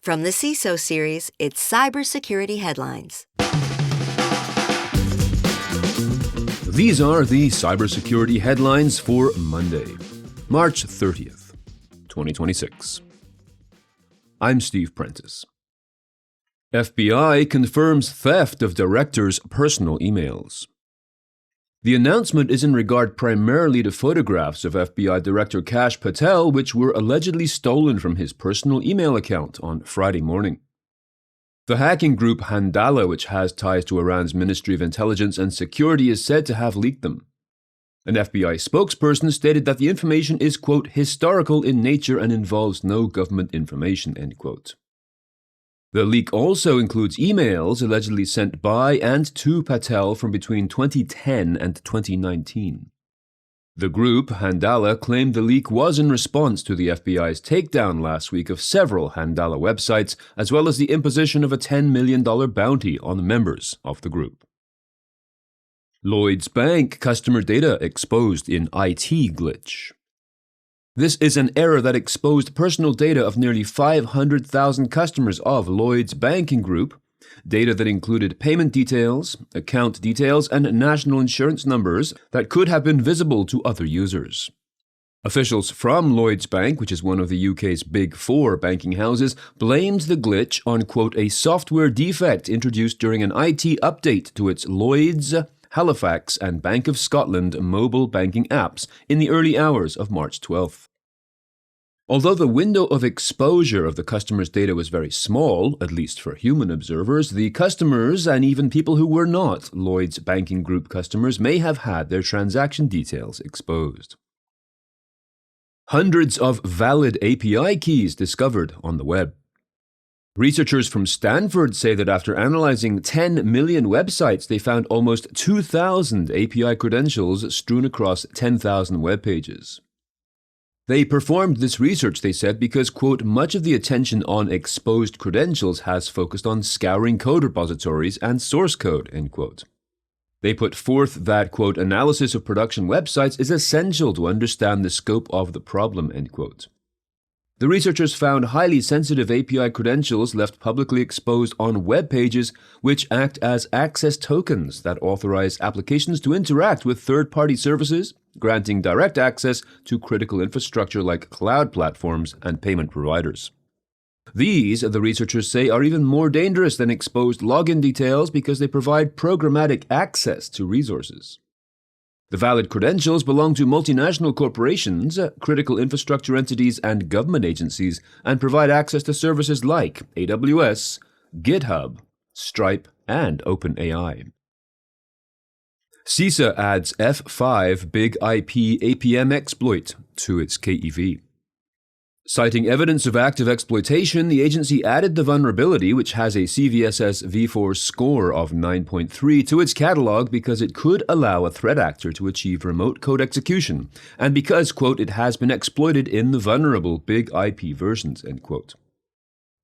From the CISO series, it's Cybersecurity Headlines. These are the cybersecurity headlines for Monday, March 30th, 2026. I'm Steve Prentice. FBI confirms theft of director's personal emails. The announcement is in regard primarily to photographs of FBI Director Kash Patel, which were allegedly stolen from his personal email account on Friday morning. The hacking group Handala, which has ties to Iran's Ministry of Intelligence and Security, is said to have leaked them. An FBI spokesperson stated that the information is, quote, historical in nature and involves no government information, end quote. The leak also includes emails allegedly sent by and to Patel from between 2010 and 2019. The group, Handala, claimed the leak was in response to the FBI's takedown last week of several Handala websites, as well as the imposition of a $10 million bounty on members of the group. Lloyds Bank customer data exposed in IT glitch. This is an error that exposed personal data of nearly 500,000 customers of Lloyds Banking Group, data that included payment details, account details, and national insurance numbers that could have been visible to other users. Officials from Lloyds Bank, which is one of the UK's big four banking houses, blamed the glitch on, quote, a software defect introduced during an IT update to its Lloyds, Halifax, and Bank of Scotland mobile banking apps in the early hours of March 12th. Although the window of exposure of the customer's data was very small, at least for human observers, the customers and even people who were not Lloyds Banking Group customers may have had their transaction details exposed. Hundreds of valid API keys discovered on the web. Researchers from Stanford say that after analyzing 10 million websites, they found almost 2,000 API credentials strewn across 10,000 web pages. They performed this research, they said, because, quote, much of the attention on exposed credentials has focused on scouring code repositories and source code, end quote. They put forth that, quote, analysis of production websites is essential to understand the scope of the problem, end quote. The researchers found highly sensitive API credentials left publicly exposed on web pages, which act as access tokens that authorize applications to interact with third-party services, granting direct access to critical infrastructure like cloud platforms and payment providers. These, the researchers say, are even more dangerous than exposed login details because they provide programmatic access to resources. The valid credentials belong to multinational corporations, critical infrastructure entities, and government agencies, and provide access to services like AWS, GitHub, Stripe, and OpenAI. CISA adds F5 Big IP APM exploit to its KEV. Citing evidence of active exploitation, the agency added the vulnerability, which has a CVSS v4 score of 9.3, to its catalog because it could allow a threat actor to achieve remote code execution, and because, quote, it has been exploited in the vulnerable Big IP versions, end quote.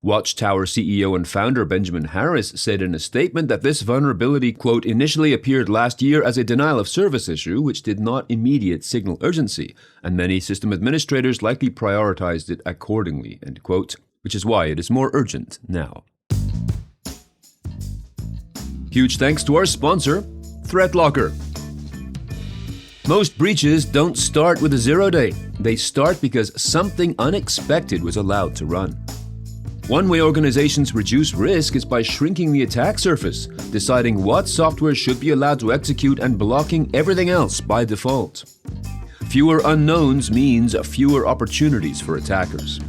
Watchtower CEO and founder Benjamin Harris said in a statement that this vulnerability, quote, initially appeared last year as a denial-of-service issue which did not immediate signal urgency, and many system administrators likely prioritized it accordingly, end quote, which is why it is more urgent now. Huge thanks to our sponsor, ThreatLocker. Most breaches don't start with a 0-day. They start because something unexpected was allowed to run. One way organizations reduce risk is by shrinking the attack surface, deciding what software should be allowed to execute and blocking everything else by default. Fewer unknowns means fewer opportunities for attackers.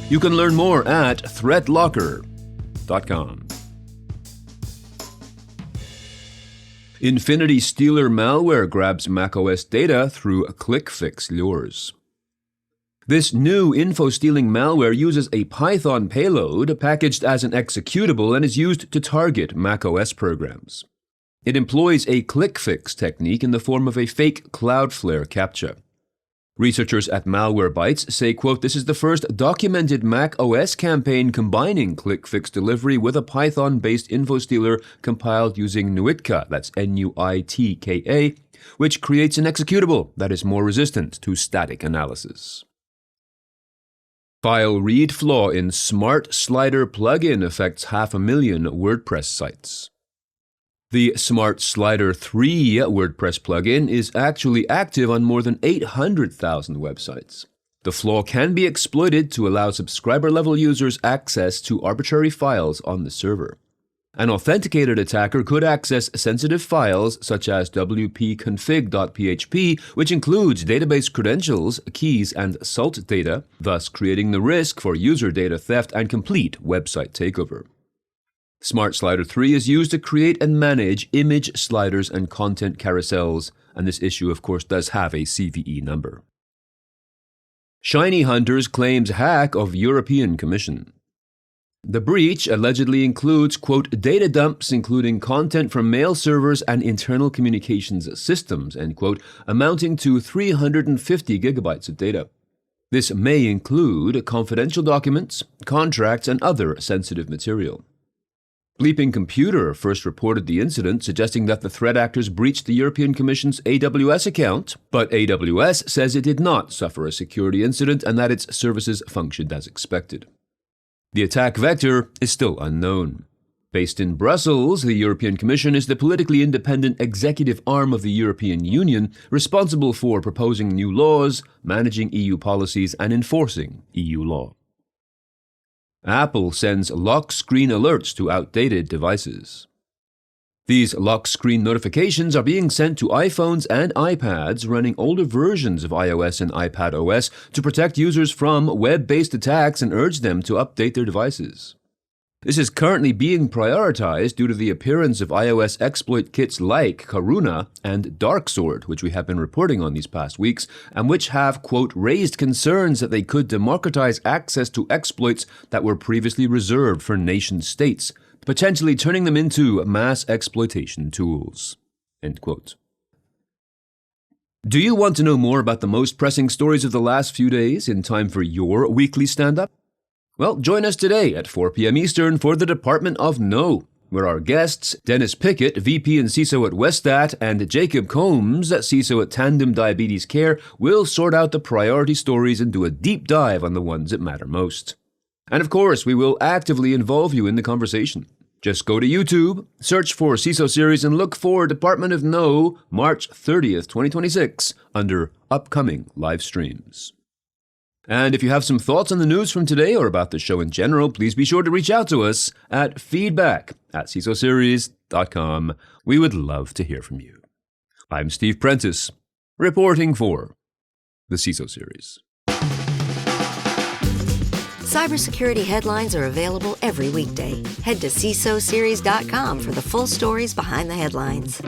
You can learn more at threatlocker.com. Infinity Stealer malware grabs macOS data through ClickFix lures. This new info-stealing malware uses a Python payload packaged as an executable and is used to target macOS programs. It employs a ClickFix technique in the form of a fake Cloudflare captcha. Researchers at Malwarebytes say, quote, this is the first documented Mac OS campaign combining ClickFix delivery with a Python-based info-stealer compiled using Nuitka, that's Nuitka, which creates an executable that is more resistant to static analysis. File read flaw in Smart Slider plugin affects 500,000 WordPress sites. The Smart Slider 3 WordPress plugin is actually active on more than 800,000 websites. The flaw can be exploited to allow subscriber-level users access to arbitrary files on the server. An authenticated attacker could access sensitive files such as wp-config.php, which includes database credentials, keys, and salt data, thus creating the risk for user data theft and complete website takeover. Smart Slider 3 is used to create and manage image sliders and content carousels, and this issue, of course, does have a CVE number. Shiny Hunters claims hack of European Commission. The breach allegedly includes, quote, data dumps including content from mail servers and internal communications systems, end quote, amounting to 350 gigabytes of data. This may include confidential documents, contracts, and other sensitive material. Bleeping Computer first reported the incident, suggesting that the threat actors breached the European Commission's AWS account, but AWS says it did not suffer a security incident and that its services functioned as expected. The attack vector is still unknown. Based in Brussels, the European Commission is the politically independent executive arm of the European Union, responsible for proposing new laws, managing EU policies, and enforcing EU law. Apple sends lock screen alerts to outdated devices. These lock screen notifications are being sent to iPhones and iPads running older versions of iOS and iPadOS to protect users from web-based attacks and urge them to update their devices. This is currently being prioritized due to the appearance of iOS exploit kits like Karuna and Darksword, which we have been reporting on these past weeks, and which have, quote, raised concerns that they could democratize access to exploits that were previously reserved for nation-states, potentially turning them into mass exploitation tools, end quote. Do you want to know more about the most pressing stories of the last few days in time for your weekly stand-up? Well, join us today at 4 p.m. Eastern for the Department of No, where our guests, Dennis Pickett, VP and CISO at Westat, and Jacob Combs, CISO at Tandem Diabetes Care, will sort out the priority stories and do a deep dive on the ones that matter most. And of course, we will actively involve you in the conversation. Just go to YouTube, search for CISO Series, and look for Department of No, March 30th, 2026, under Upcoming Live Streams. And if you have some thoughts on the news from today or about the show in general, please be sure to reach out to us at feedback@cisoseries.com. We would love to hear from you. I'm Steve Prentice, reporting for the CISO Series. Cybersecurity headlines are available every weekday. Head to CISOseries.com for the full stories behind the headlines.